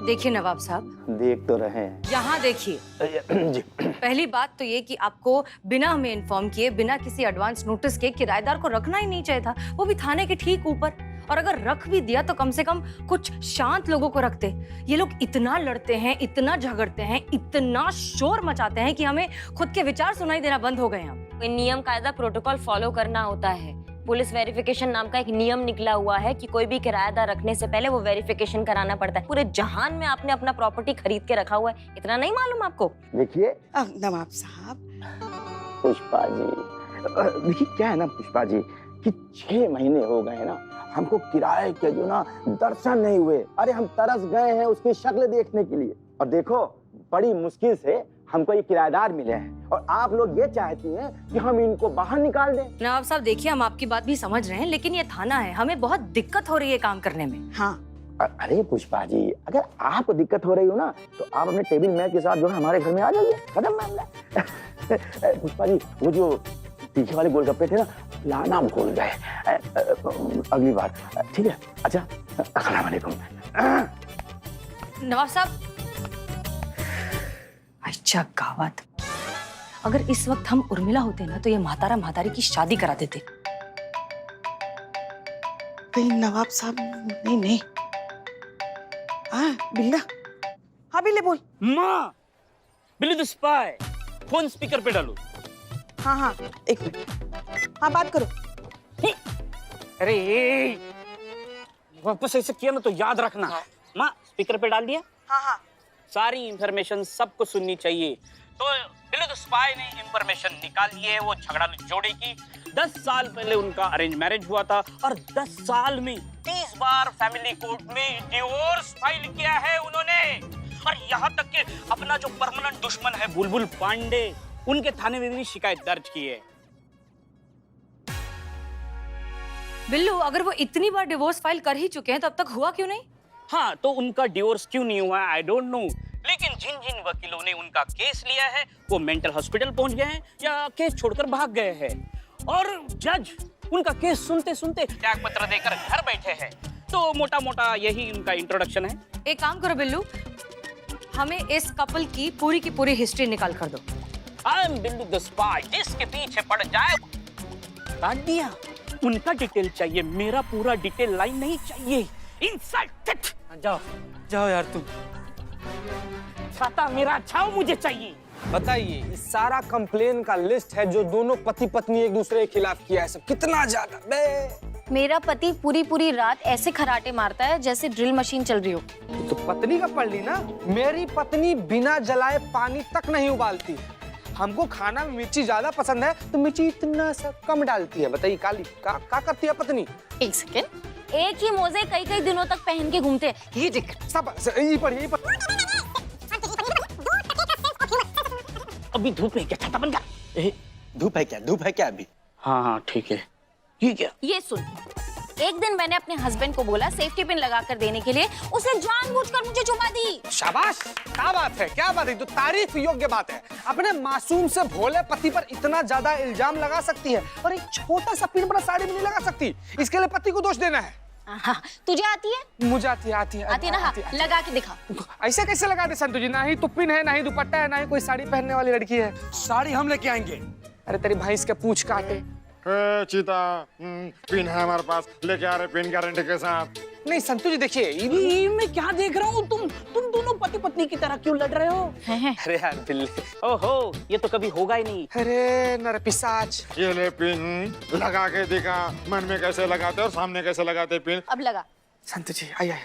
देखिए नवाब साहब, देख तो रहे हैं। यहाँ देखिए जी। पहली बात तो ये कि आपको बिना हमें इन्फॉर्म किए, बिना किसी एडवांस नोटिस के किराएदार को रखना ही नहीं चाहिए था, वो भी थाने के ठीक ऊपर। और अगर रख भी दिया तो कम से कम कुछ शांत लोगों को रखते। ये लोग इतना लड़ते हैं, इतना झगड़ते हैं, इतना शोर मचाते हैं कि हमें खुद के विचार सुनाई देना बंद हो गए हैं। नियम कायदा प्रोटोकॉल फॉलो करना होता है। पुलिस वेरिफिकेशन नाम का एक नियम निकला हुआ है कि कोई भी किराएदार रखने से पहले वो वेरिफिकेशन कराना पड़ता है। पूरे जहान में आपने अपना प्रॉपर्टी खरीद के रखा हुआ है, इतना नहीं मालूम आपको? देखिए नवाब साहब, पुष्पा जी, देखिए क्या है ना पुष्पा जी कि 6 महीने हो गए ना, हमको किराए के जो ना दर्शन नहीं हुए। अरे हम तरस गए हैं उसकी शक्ल देखने के लिए। और देखो बड़ी मुश्किल से हमको ये किराएदार मिले हैं और आप लोग ये चाहती हैं कि हम इनको बाहर निकाल दें। नवाब साहब देखिए, हम आपकी बात भी समझ रहे हैं, लेकिन ये थाना है, हमें बहुत दिक्कत हो रही है काम करने में। हाँ अरे पुष्पा जी, अगर आपको दिक्कत हो रही हो ना तो आप अपने टेबल मैच के साथ जो है हमारे घर में आ जाइए, खत्म मामला। पुष्पा जी, वो जो पीछे वाले गोलगप्पे थे ना, लाना भूल गए, अगली बार, ठीक है? अच्छा, अस्सलाम वालेकुम। नवाब साहब, अच्छा गावत, अगर इस वक्त हम उर्मिला होते ना तो ये म्हातारा म्हातारी की शादी करा देते। नहीं नवाब साहब, नहीं नहीं। हाँ बिल्ला, हाँ बिल्ले बोल। माँ, बिल्ली द स्पाई, फोन स्पीकर पे डालो। हाँ हाँ, एक मिनट, हाँ बात करो। अरे वापस ऐसे किया ना तो याद रखना। माँ, स्पीकर पे डाल दिया? हाँ हाँ, सारी इंफॉर्मेशन सबको सुननी चाहिए। तो बिल्ली द स्पाई ने इंफॉर्मेशन निकाल ली है वो झगड़ालू जोड़े की। 10 साल पहले उनका अरेंज मैरिज हुआ था और 10 साल में 30 बार फैमिली कोर्ट में डिवोर्स फाइल किया है उन्होंने। और यहाँ तक कि अपना जो परमानेंट दुश्मन है बुलबुल पांडे, उनके थाने में भी शिकायत दर्ज की है। बिल्लू, अगर वो इतनी बार डिवोर्स फाइल कर ही चुके हैं तो अब तक हुआ क्यों नहीं? हाँ, तो उनका डिवोर्स क्यों नहीं हुआ आई डोंट नो, लेकिन जिन जिन वकीलों ने उनका केस लिया है वो मेंटल हॉस्पिटल पहुंच गए हैं या केस छोड़कर भाग गए हैं। और जज उनका केस सुनते सुनते त्याग पत्र देकर घर बैठे हैं। तो मोटा मोटा यही उनका इंट्रोडक्शन है। एक काम करो बिल्लू, हमें इस कपल की पूरी हिस्ट्री निकाल कर दो। I am Billu the spy, जिसके पीछे पड़ जाए काट दिया। उनका डिटेल चाहिए, मेरा पूरा डिटेल लाइन नहीं चाहिए। इंसल्टेड। जाओ जाओ यार तुम। छाता मेरा छाव मुझे चाहिए। बताइए, इस सारा कंप्लेन का लिस्ट है जो दोनों पति पत्नी एक दूसरे के खिलाफ किया है, सब कितना ज्यादा बे। मेरा पति पूरी रात ऐसे खराटे मारता है जैसे ड्रिल मशीन चल रही हो। तो पत्नी का पढ़ ली ना। मेरी पत्नी बिना जलाए पानी तक नहीं उबालती। हमको खाना में मिर्ची ज्यादा पसंद है तो मिर्ची इतना सा कम डालती है। बताइए काली का करती है पत्नी? एक सेकेंड, एक ही मोजे कई दिनों तक पहन के घूमते हैं। ये देख, सब यही पर अभी धूप है क्या? छाता बन गया। धूप है क्या अभी? हाँ ठीक है। ये क्या? ये सुन, एक दिन मैंने अपने हस्बैंड को बोला सेफ्टी पिन लगा कर देने के लिए, उसे जानबूझकर मुझे चुमा दी। शाबाश, क्या बात है, क्या बात है, तो तारीफ योग्य बात है। अपने मासूम से भोले पति पर इतना ज्यादा इल्जाम लगा सकती है और एक छोटा सा पिन पर साड़ी में नहीं लगा सकती। इसके लिए पति को दोष देना है। हाँ, तुझे आती है? मुझे आती है ना? लगा के दिखा। ऐसे कैसे लगा दे संतु जी? ना ही तो पिन है, ना ही दुपट्टा है, ना ही कोई साड़ी पहनने वाली लड़की है। साड़ी हम लेके आएंगे। अरे तेरी भैंस के पूंछ काटे। चीता, पिन है हमारे पास, लेके आ रहे पिन गारंटी के साथ। नहीं संतु जी देखिए, ये मैं क्या देख रहा हूँ, तुम दोनों पति पत्नी की तरह क्यों लड़ रहे हो? अरे यार बिल्ले, ओहो, ये तो कभी होगा ही नहीं। अरे नरपिशाच। ये ले पिन, लगा के दिखा मन में कैसे लगाते और सामने कैसे लगाते पिन। अब लगा। संतु जी आइए।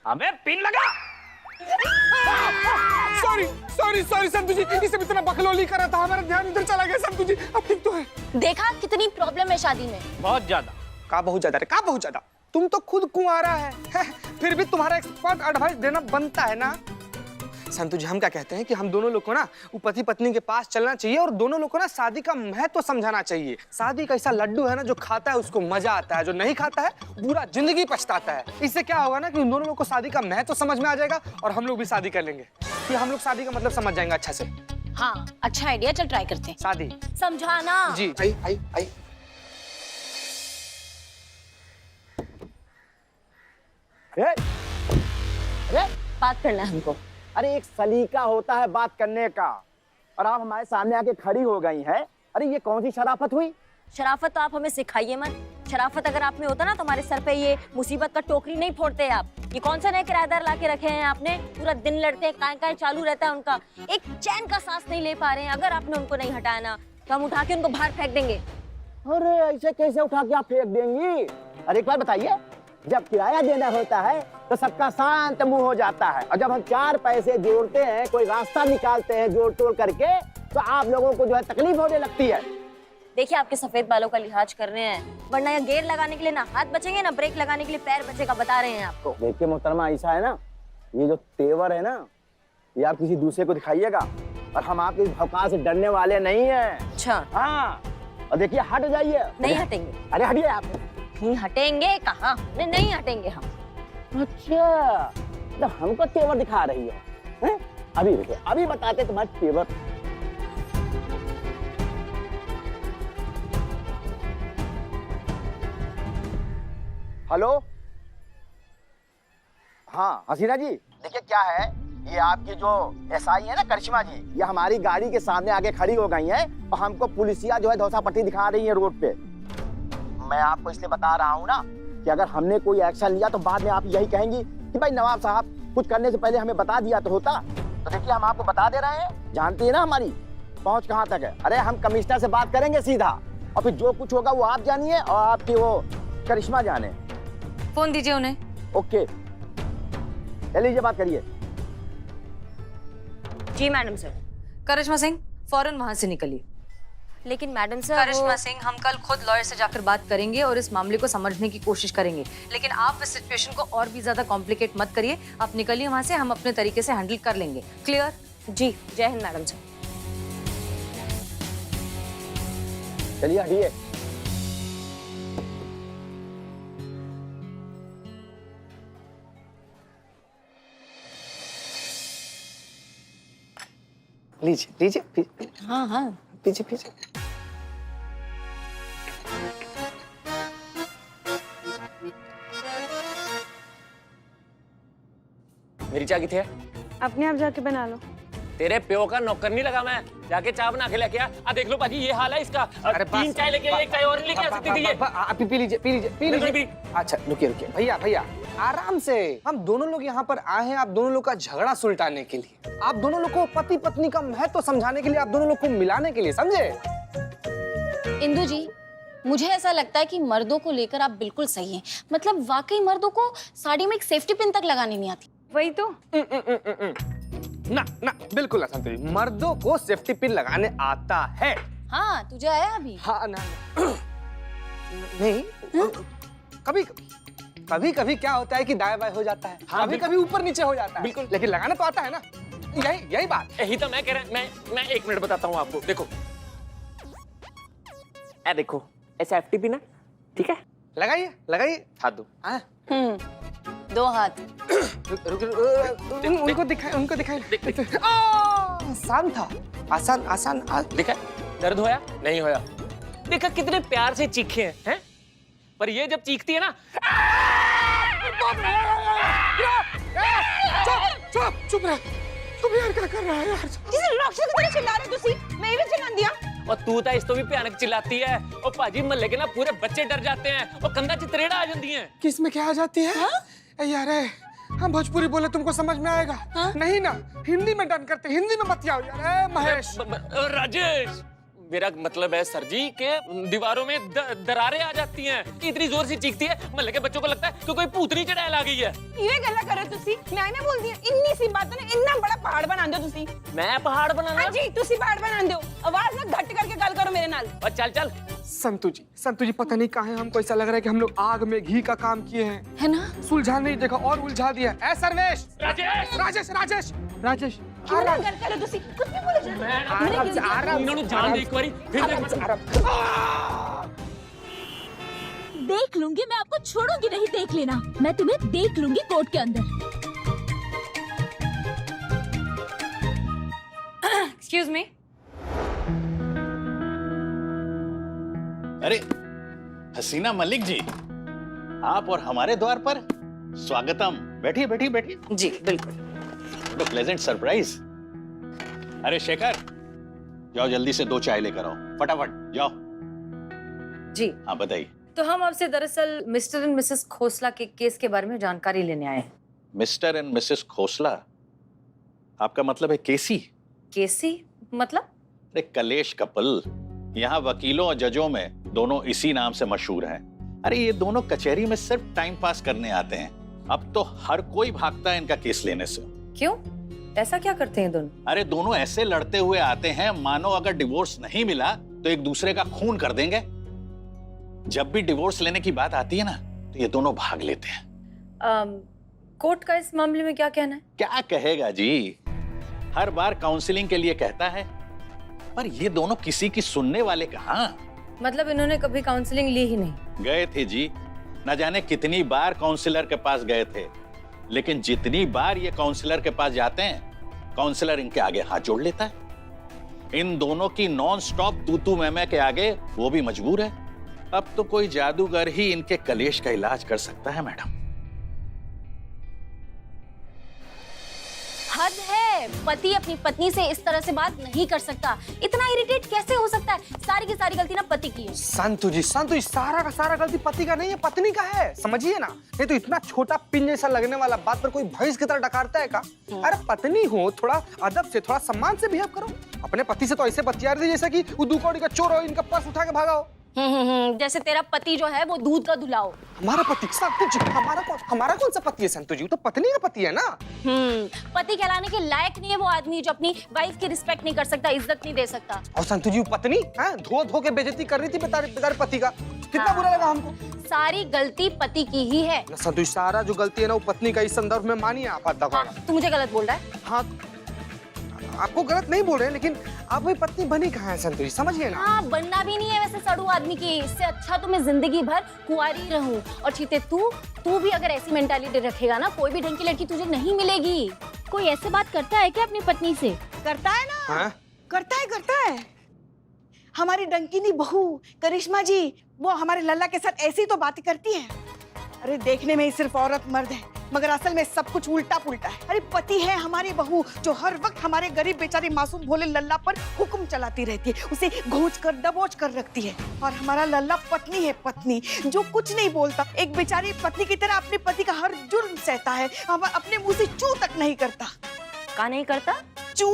अबे पिन लगा। सॉरी संतु जी, इसे इतना बकलोली करा था, हमारा ध्यान इधर चला गया। संतु जी अब ठीक तो है? देखा कितनी प्रॉब्लम है शादी में? बहुत ज्यादा। का बहुत ज्यादा? तुम तो खुद कुंवारा है, फिर भी तुम्हारा एक्सपर्ट एडवाइस देना बनता है ना। संतु जी हम क्या कहते हैं कि हम दोनों लोग को ना वो पति पत्नी के पास चलना चाहिए और दोनों लोग को ना शादी का महत्व समझाना चाहिए। शादी का ऐसा लड्डू है ना, जो खाता है उसको मजा आता है, जो नहीं खाता है पूरा जिंदगी पछताता है। इससे क्या होगा ना कि उन दोनों लोग को शादी का महत्व समझ में आ जाएगा और हम लोग भी शादी कर लेंगे। फिर हम लोग शादी का मतलब समझ जाएंगे अच्छा से। हाँ अच्छा आइडिया, चल ट्राई करते हैं। शादी समझाना जी। आई आई आई अरे बात करना है हमको। अरे एक सलीका होता है बात करने का, और आप हमारे सामने आके खड़ी हो गई हैं। अरे ये कौन सी शराफत हुई? शराफत तो आप हमें सिखाइए मत। शराफत अगर आप में होता ना तो हमारे सर पे ये मुसीबत का टोकरी नहीं फोड़ते आप। ये कौन सा नए किराएदार लाके रखे हैं आपने? पूरा दिन लड़ते हैं, काय चालू रहता है उनका, एक चैन का सांस नहीं ले पा रहे हैं। अगर आपने उनको नहीं हटाया ना तो हम उठा के उनको बाहर फेंक देंगे। अरे ऐसे कैसे उठा के आप फेंक देंगी? अरे एक बार बताइए, जब किराया देना होता है तो सबका शांत मुंह हो जाता है, और जब हम 4 पैसे जोड़ते हैं, कोई रास्ता निकालते हैं जोड़ तोड़ करके, तो आप लोगों को जो है तकलीफ होने लगती है। देखिए आपके सफेद बालों का लिहाज कर रहे हैं, वरना ये गेयर लगाने के लिए ना हाथ बचेंगे ना ब्रेक लगाने के लिए पैर बचेगा, बता रहे हैं आपको। देखिए मोहतरमा, ऐसा है ना, ये जो तेवर है ना, ये आप किसी दूसरे को दिखाइएगा, और हम आपके भौकाल से डरने वाले नहीं हैं। अच्छा हाँ, और देखिए हट जाइए। नहीं हटेंगे। अरे हटिए आप। नहीं हटेंगे कहाँ? नहीं हटेंगे हम। अच्छा, तो हमको तेवर दिखा रही है, हैं? अभी रुको, अभी बताते तुम्हारे तेवर। हेलो, हाँ हसीना जी, देखिए क्या है, ये आपकी जो एसआई है ना करिश्मा जी, ये हमारी गाड़ी के सामने आके खड़ी हो गई हैं और हमको पुलिसिया जो है धौसा पट्टी दिखा रही है रोड पे। मैं आपको इसलिए बता रहा हूँ ना कि अगर हमने कोई एक्शन लिया तो बाद में आप यही कहेंगी कि भाई नवाब साहब कुछ करने से पहले हमें बता दिया तो होता। तो देखिए हम आपको बता दे रहे हैं, जानती है ना हमारी पहुंच कहाँ तक है। अरे हम कमिश्नर से बात करेंगे सीधा, और फिर जो कुछ होगा वो आप जानिए और आपकी वो करिश्मा जाने। फोन दीजिए उन्हें। ओके, ले लीजिए, बात करिए। जी मैडम सर। करिश्मा सिंह फौरन वहां से निकलिए। लेकिन मैडम सर करिश्मा सिंह, हम कल खुद लॉयर से जाकर बात करेंगे और इस मामले को समझने की कोशिश करेंगे, लेकिन आप इस सिचुएशन को और भी ज्यादा कॉम्प्लिकेट मत करिए। आप निकलिए वहां से, हम अपने तरीके से हैंडल कर लेंगे। क्लियर? जी, जय हिंद मैडम सर। चलिए हटिए। लीजिए लीजिए। हाँ हाँ पीछे पीछे। मेरी चाय किथे है? अपने आप जाके बना लो। तेरे प्यो का नौकर नहीं लगा मैं, जाके चाय बना के लेके आ। देख लो पाजी, ये हाल है इसका। अरे 3 चाय लेके आई, 1 चाय और लेके आ सकती थी ये। आप पी लीजिए पी लीजिए पी लीजिए। अच्छा रुकिए रुकिए भैया भैया, आराम से। हम दोनों लोग यहाँ पर आए हैं आप दोनों लोग का झगड़ा सुलटाने के लिए, आप दोनों लोग को पति पत्नी का महत्व समझाने के लिए, आप दोनों लोग को मिलाने के लिए, समझे? इंदु जी, मुझे ऐसा लगता है कि मर्दों को लेकर आप बिल्कुल सही हैं। मतलब वाकई मर्दों को साड़ी में एक सेफ्टी पिन तक लगानी नहीं आती। वही तो। ना ना बिल्कुल ना संतोष, मर्दों को सेफ्टी पिन लगाने आता है। हाँ, तुझे आया अभी? हाँ ना, नहीं कभी कभी कभी क्या होता है कि दाएं बाएं हो जाता है, हाँ, कभी कभी ऊपर नीचे हो जाता है, बिल्कुल। लेकिन लगाना तो आता है ना। यही बात। यही तो मैं कह रहा, मैं 1 मिनट बताता हूँ आपको। देखो ए देखो, ऐसा सेफ्टी पिन है, ठीक है? लगाइए लगाइए, हाथ दो। 2 हाथ। उनको दिखाए उनको दिखाए। आसान था, आसान आसान। देखा, दर्द होया? नहीं होया। देखा कितने प्यार से चीखे हैं? पर ये जब चीखती है ना, चुप यार, क्या कर रहा है यार? किसी राक्षस की तरह चिल्ला रहे तुसी, मैं भी चिल्ला दिया। और तू तो इस तो भी भयानक चिल्लाती है। और पाजी महल्ले के ना पूरे बच्चे डर जाते हैं और कंधा चितरेड़ा आ जाती हैं। किस में क्या आ जाती है? यार हम भोजपुरी बोले तुमको समझ में आएगा? नहीं ना, हिंदी में डन करते, हिंदी में मत आओ यार। महेश, राजेश, मेरा मतलब है सर जी के दीवारों में दरारें आ जाती हैं। इतनी जोर से चीखती है, महल्ले के बच्चों को लगता है कि कोई भूतनी चढ़ाई आ गई है। ये गल्ला करे तुसी, मैं ना बोल दिया इन्नी सी बात ने इतना बड़ा पहाड़ बना दो तुसी। मैं पहाड़ बनाना? हां जी, तुसी पहाड़ बना दो। आवाज ना घट करके गल करो मेरे नाल। और चल संतु जी पता नहीं कहाँ है, हमको ऐसा लग रहा है कि हम लोग आग में घी का काम किए हैं, है ना? सुलझा नहीं देखा और उलझा दिया। सर्वेश, राजेश, राजेश राजेश राजेश क्यों ना गल करे तुसी कुछ भी बोले जा आराम से आराम इन्होंने जान दे एक बारी फिर देख देख लूंगी, मैं आपको छोड़ूंगी नहीं, देख लेना। मैं तुम्हें देख लूंगी कोर्ट के अंदर। Excuse me. अरे हसीना मलिक जी, आप और हमारे द्वार पर स्वागतम। बैठिए बैठिए बैठिए। जी बिल्कुल। तो प्लेजेंट सरप्राइज। अरे शेखर, जाओ जल्दी से 2 चाय लेकर आओ, फटाफट जाओ। जी हाँ बताइए। तो हम आपसे दरअसल मिस्टर एंड मिसेस खोसला के केस के बारे में जानकारी लेने आए हैं। मिस्टर एंड मिसेस खोसला, आपका मतलब है केसी? केसी मतलब? अरे कलेश कपल, यहाँ वकीलों और जजों में दोनों इसी नाम से मशहूर हैं। अरे ये दोनों कचहरी में सिर्फ टाइम पास करने आते हैं। अब तो हर कोई भागता है इनका केस लेने से। क्यों, ऐसा क्या करते हैं दोनों? अरे दोनों ऐसे लड़ते हुए आते हैं मानो अगर डिवोर्स नहीं मिला तो एक दूसरे का खून कर देंगे। जब भी डिवोर्स लेने की बात आती है ना तो ये दोनों भाग लेते हैं। कोर्ट का इस मामले में क्या कहना है? क्या कहेगा जी, हर बार काउंसलिंग के लिए कहता है, पर ये दोनों किसी की सुनने वाले कहाँ। मतलब इन्होंने कभी काउंसलिंग ली ही नहीं? गए थे जी, न जाने कितनी बार काउंसलर के पास गए थे, लेकिन जितनी बार ये काउंसलर के पास जाते हैं काउंसलर इनके आगे हाथ जोड़ लेता है। इन दोनों की नॉन स्टॉप तू मैं के आगे वो भी मजबूर है। अब तो कोई जादूगर ही इनके कलेश का इलाज कर सकता है मैडम। हद है, पति अपनी पत्नी से इस तरह से बात नहीं कर सकता। इतना इरिटेट कैसे हो सकता है? सारी की सारी गलती ना पति की है। संतु जी, सारा का सारा गलती पति का नहीं है, पत्नी का है, समझिए ना। नहीं तो इतना छोटा पिन जैसा लगने वाला बात पर कोई भैंस की तरह डकारता है का? अरे पत्नी हो, थोड़ा अदब से, थोड़ा सम्मान से बिहेव करो। अपने पति से तो ऐसे बतिया रही जैसा कि वो 2 कौड़ी का चोर हो, इनका पर्स उठा के भागा हो। जैसे तेरा पति जो है वो दूध का धुलाओ। हमारा पति? संतु जी, हमारा कौन सा पति है संतु जी? वो तो पत्नी का पति है ना। पति कहलाने के लायक नहीं है वो आदमी जो अपनी वाइफ की रिस्पेक्ट नहीं कर सकता, इज्जत नहीं दे सकता। और संतु जी, पत्नी धो के बेइज्जती कर रही थी बेचारे पति का। कितना बुरा लगा हमको। सारी गलती पति की ही है। संतु जी, सारा जो गलती है ना वो पत्नी का। इस संदर्भ में मानिए आप। तू मुझे गलत बोल रहा है? हाँ, आपको गलत नहीं बोल रहे हैं, लेकिन आप भी पत्नी बनी कहाँ है संतु जी, समझिए ना। हाँ, बनना भी नहीं है वैसे सड़ू आदमी की। इससे अच्छा तो मैं जिंदगी भर कुंवारी रहूं। और चीते तू भी अगर ऐसी मेंटालिटी रखेगा ना, कोई भी ढंग की लड़की तुझे नहीं मिलेगी। कोई ऐसे बात करता है क्या अपनी पत्नी से? करता है ना। हाँ? करता है। हमारी डंकिनी बहू करिश्मा जी, वो हमारे लल्ला के साथ ऐसी तो बातें करती है। अरे देखने में ही सिर्फ औरत मर्द है, मगर असल में सब कुछ उल्टा पुल्टा है। अरे पति है हमारी बहू जो हर वक्त हमारे गरीब बेचारे मासूम भोले लल्ला पर हुक्म चलाती रहती है, उसे घोंच कर दबोच कर रखती है। और हमारा लल्ला पत्नी है, पत्नी जो कुछ नहीं बोलता, एक बेचारी पत्नी की तरह अपने पति का हर जुर्म सहता है, अपने मुंह से चू तक नहीं करता। का नहीं करता? चू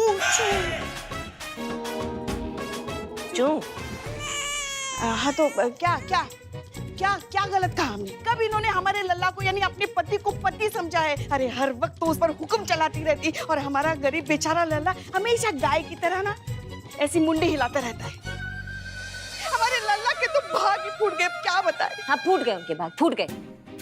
हाँ, तो क्या गलत कहा हमने? कब इन्होंने हमारे लल्ला को यानी अपने पति को पति समझा है? अरे हर वक्त तो उस पर हुक्म चलाती रहती, और हमारा गरीब बेचारा लल्ला हमेशा गाय की तरह ना ऐसी मुंडी हिलाता रहता है। हमारे लल्ला के तो भाग ही फूट गए, क्या बताएं। हाँ, फूट गए उनके भाग,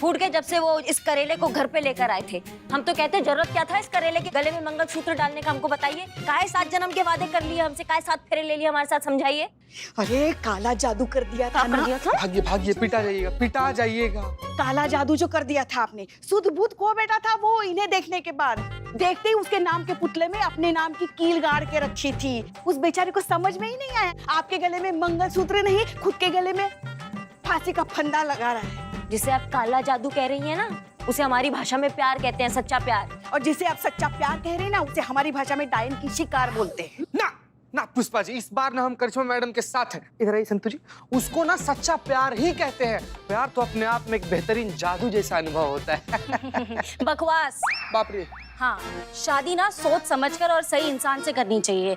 फूट गए जब से वो इस करेले को घर पे लेकर आए थे। हम तो कहते जरूरत क्या था इस करेले के गले में मंगलसूत्र डालने का, हमको बताइए। काहे 7 जन्म के वादे कर लिए हमसे, काहे 7 फेरे ले लिए हमारे साथ, समझाइए। अरे काला जादू कर दिया था ना। भागिए पिटा जाइएगा। काला जादू जो कर दिया था आपने, सुध बुध खो बैठा था वो इन्हें देखने के बाद। देखते ही उसके नाम के पुतले में अपने नाम की कील गाड़ के रखी थी। उस बेचारे को समझ में ही नहीं आया, आपके गले में मंगलसूत्र नहीं, खुद के गले में फांसी का फंदा लगा रहा है। जिसे आप काला जादू कह रही हैं ना, उसे हमारी भाषा में प्यार कहते हैं, सच्चा प्यार। और जिसे आप सच्चा प्यार कह रहे हैं ना, उसे हमारी भाषा में डायन की शिकार बोलते हैं। ना पुष्पा जी, इस बार ना हम करिश्मा मैडम के साथ हैं। इधर आइए संतु जी, उसको ना सच्चा प्यार ही कहते हैं। प्यार तो अपने आप में एक बेहतरीन जादू जैसा अनुभव होता है। बकवास। बाप रे। हाँ, शादी ना सोच समझकर और सही इंसान से करनी चाहिए,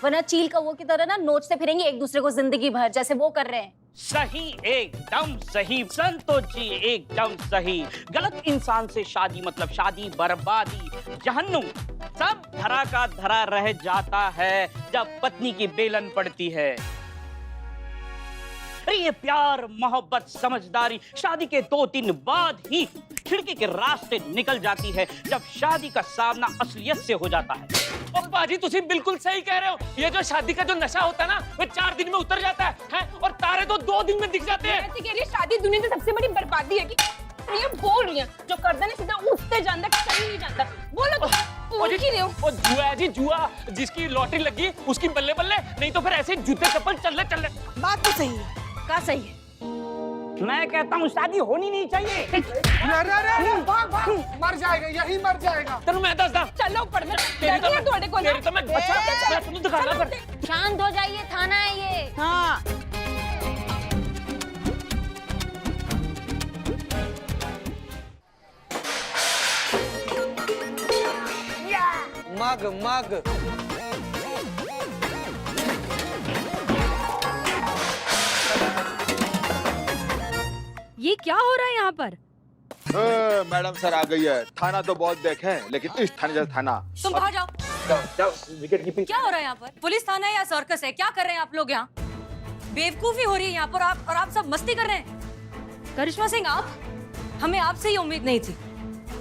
वरना चील कौवों की तरह ना नोचते फिरेंगे एक दूसरे को जिंदगी भर, जैसे वो कर रहे हैं। सही, एकदम सही संतोष जी, एकदम सही। गलत इंसान से शादी मतलब शादी बर्बादी, जहन्नुम। सब धरा का धरा रह जाता है जब पत्नी की बेलन पड़ती है। अरे ये प्यार मोहब्बत समझदारी शादी के 2 दिन बाद ही खिड़की के रास्ते निकल जाती है जब शादी का सामना असलियत से हो जाता है। और बाजी तुसी बिल्कुल सही कह रहे हो। ये जो शादी का जो नशा होता है ना, वो 4 दिन में उतर जाता है और तारे तो 2 दिन में दिख जाते हैं। ऐसे कह रही है शादी दुनिया की सबसे बड़ी बर्बादी है कि ये बोल रही है जो करता नहीं सीधा उठते जानता कहीं नहीं जानता। बोलो तो बोल ही रहे हो। वो जुआ है जी, जुआ। जिसकी लॉटरी लगी उसकी बल्ले बल्ले, नहीं तो फिर ऐसे जूते चप्पल चल रहे। बात तो सही है। का सही है? मैं कहता हूँ शादी होनी नहीं चाहिए। भाग भाग, मर जाएगा, यही मर जाएगा। तेरे मैं दस दा चलो पढ़ में तेरी तो तेरे को ना तेरी तो मैं अच्छा तुम दिखाना पर शांत हो जाइए, थाना है ये। हाँ मग मग ये क्या हो रहा है यहाँ पर? मैडम सर आ गई है। थाना तो बहुत देखे हैं, लेकिन इस थाने जैसा थाना। तुम बाहर जाओ। Wicket keeping. क्या हो रहा है यहाँ पर? पुलिस थाना है या सर्कस है? क्या कर रहे हैं आप लोग यहाँ? बेवकूफी हो रही है यहाँ पर। आप सब मस्ती कर रहे हैं। करिश्मा सिंह, आप, हमें आपसे ये उम्मीद नहीं थी।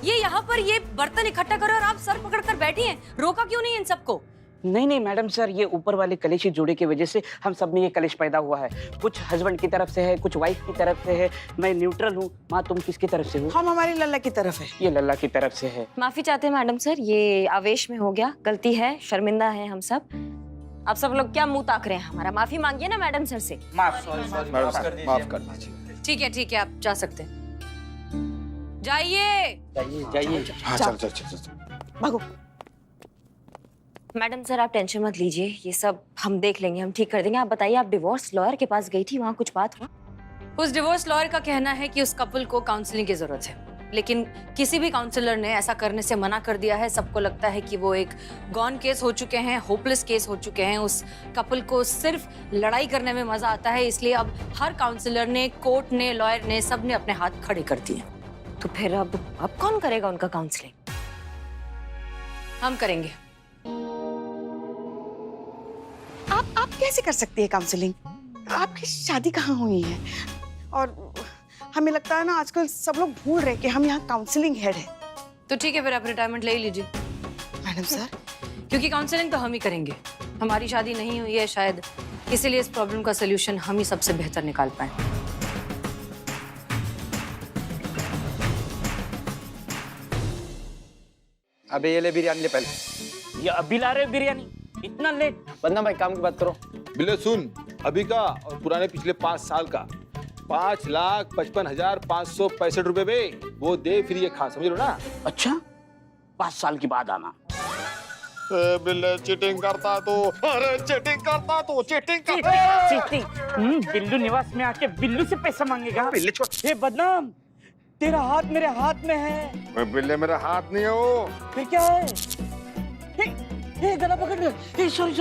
ये यहाँ पर ये बर्तन इकट्ठा कर रहे हैं और आप सर पकड़ कर बैठी हैं। रोका क्यों नहीं इन सबको? नहीं मैडम सर, ये ऊपर वाले कलेशी जोड़े की वजह से हम सब में ये कलेश पैदा हुआ है। कुछ हस्बैंड की तरफ से है, कुछ वाइफ की तरफ से है। मैं न्यूट्रल हूँ। माँ, तुम किसकी तरफ से हो? हम हमारी लल्ला की तरफ है। ये लल्ला की तरफ से है। माफी चाहते हैं मैडम सर, ये आवेश में हो गया, गलती है, शर्मिंदा है हम सब। आप सब लोग क्या मुंह ताक रहे हैं हमारा? माफी मांगिए ना मैडम सर से। माफ कर दीजिए। ठीक है, आप जा सकते हैं। जाइए। जाइए। हाँ चल। भागो। मैडम सर आप टेंशन मत लीजिए, ये सब हम देख लेंगे, हम ठीक कर देंगे। आप बताइए, आप डिवोर्स लॉयर के पास गई थी, वहाँ कुछ बात हुआ? उस डिवोर्स लॉयर का कहना है कि उस कपल को काउंसलिंग की जरूरत है, लेकिन किसी भी काउंसलर ने ऐसा करने से मना कर दिया है। सबको लगता है कि वो एक गॉन केस हो चुके हैं, होपलेस केस हो चुके हैं। उस कपल को सिर्फ लड़ाई करने में मजा आता है, इसलिए अब हर काउंसलर ने, कोर्ट ने, लॉयर ने, सब ने अपने हाथ खड़े कर दिए। तो फिर अब कौन करेगा उनका काउंसलिंग? हम करेंगे। आप कैसे कर सकती है काउंसलिंग? आपकी शादी कहाँ हुई है? और हमें लगता है ना आजकल सब लोग भूल रहे कि हम यहाँ काउंसलिंग हेड है। तो ठीक है, फिर आप रिटायरमेंट ले ही लीजिए। मैडम सर, क्योंकि काउंसलिंग तो हम ही करेंगे। हमारी शादी नहीं हुई है शायद, इसीलिए इस प्रॉब्लम का सलूशन हम ही सबसे बेहतर निकाल पाए। अबे ये ले बिरयानी ले पहले। ये अभी ला रहे हो बिरयानी? इतना लेट? बंदा भाई काम की बात करो। बिल्ले सुन, अभी का और पुराने पिछले 5 साल का 5,55,565 रुपए बे, वो दे फिर ये खा, समझ लो ना। अच्छा, 5 साल के बाद आना। बिल्ले चीटिंग करता तो, अरे चीटिंग करता तो, चीटिंग बिल्लू निवास में आके बिल्लू से पैसा मांगेगा? बिल्ले छोड़। ये बदनाम, तेरा हाथ मेरे हाथ में है। बिल्ले मेरा हाथ नहीं है वो। फिर क्या है? हे गला पकड़ रहे। सॉरी,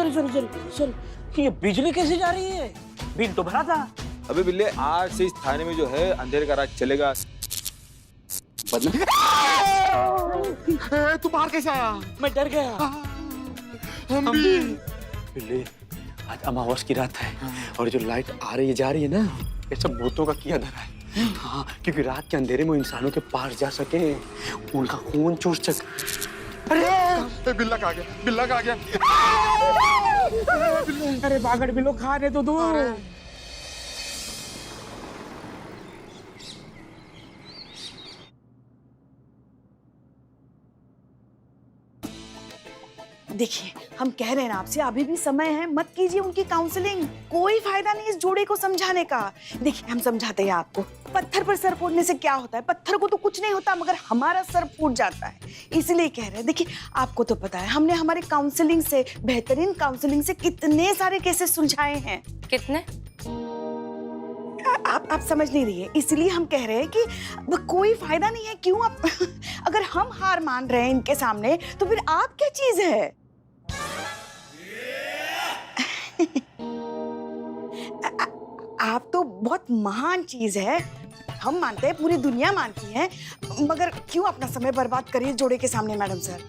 ये बिजली कैसे जा रही है? बिल तो भरा था। अबे बिल्ले, आज से इस थाने में जो है अंधेरे का राज चलेगा। तू बाहर कैसे आया? मैं डर गया। हम भी। बिल्ले, आज अमावस की रात है और जो लाइट आ रही है जा रही है ना, ये सब भूतों का किया धरा है। हाँ, क्योंकि रात के अंधेरे में इंसानों के पास जा सके, उनका खून चूस सके। अरे बिल्ला कहाँ गया? बिल्ला कहाँ गया? अरे बागड़ बिल्लो, खाने तो दो। देखिए, हम कह रहे हैं ना आपसे, अभी भी समय है, मत कीजिए उनकी काउंसलिंग। कोई फायदा नहीं इस जोड़े को समझाने का। देखिए, हम समझाते हैं आपको। पत्थर पर सर फोड़ने से क्या होता है? पत्थर को तो कुछ नहीं होता, मगर हमारा सर फूट जाता है। इसलिए कह रहे हैं। देखिए, आपको तो पता है, हमने हमारे काउंसलिंग से, बेहतरीन काउंसलिंग से कितने सारे केसेस सुलझाए हैं। कितने? आप समझ नहीं रही है, इसलिए हम कह रहे हैं कि कोई फायदा नहीं है। क्यों आप अगर हम हार मान रहे हैं इनके सामने, तो फिर आप क्या चीज है? आप तो बहुत महान चीज है, हम मानते हैं, पूरी दुनिया मानती है, मगर क्यों अपना समय बर्बाद करिए जोड़े के सामने मैडम सर?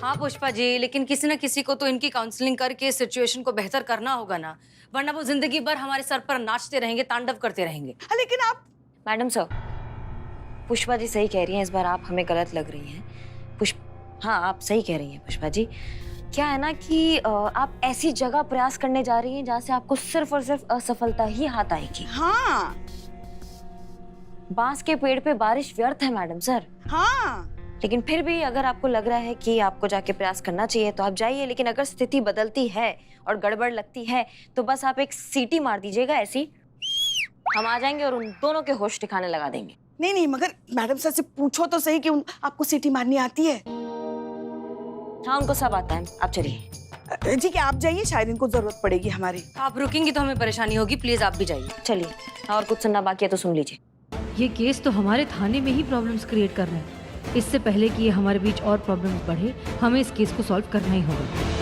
हाँ पुष्पा जी, लेकिन किसी न किसी को तो इनकी काउंसलिंग करके सिचुएशन को बेहतर करना होगा ना, वरना वो जिंदगी भर हमारे सर पर नाचते रहेंगे, तांडव करते रहेंगे। लेकिन आप मैडम सर, पुष्पा जी सही कह रही हैं, इस बार आप हमें गलत लग रही हैं। हाँ, आप सही कह रही हैं पुष्पा जी। क्या है ना कि आप ऐसी जगह प्रयास करने जा रही हैं जहाँ से आपको सिर्फ और सिर्फ असफलता ही हाथ आएगी। हाँ बांस के पेड़ पे बारिश व्यर्थ है मैडम सर। हाँ लेकिन फिर भी अगर आपको लग रहा है कि आपको जाके प्रयास करना चाहिए तो आप जाइए, लेकिन अगर स्थिति बदलती है और गड़बड़ लगती है तो बस आप एक सीटी मार दीजिएगा ऐसी, हम आ जाएंगे और उन दोनों के होश ठिकाने लगा देंगे। नहीं नहीं, मगर मैडम सर से पूछो तो सही कि आपको सीटी मारनी आती है? हाँ, उनको सब आता है। आप चलिए। जी क्या आप जाइए, शायद इनको जरूरत पड़ेगी हमारी। आप रुकेंगी तो हमें परेशानी होगी, प्लीज आप भी जाइए। चलिए, और कुछ सुनना बाकी है तो सुन लीजिए। ये केस तो हमारे थाने में ही प्रॉब्लम्स क्रिएट कर रहे हैं। इससे पहले कि ये हमारे बीच और प्रॉब्लम्स बढ़े, हमें इस केस को सॉल्व करना ही होगा।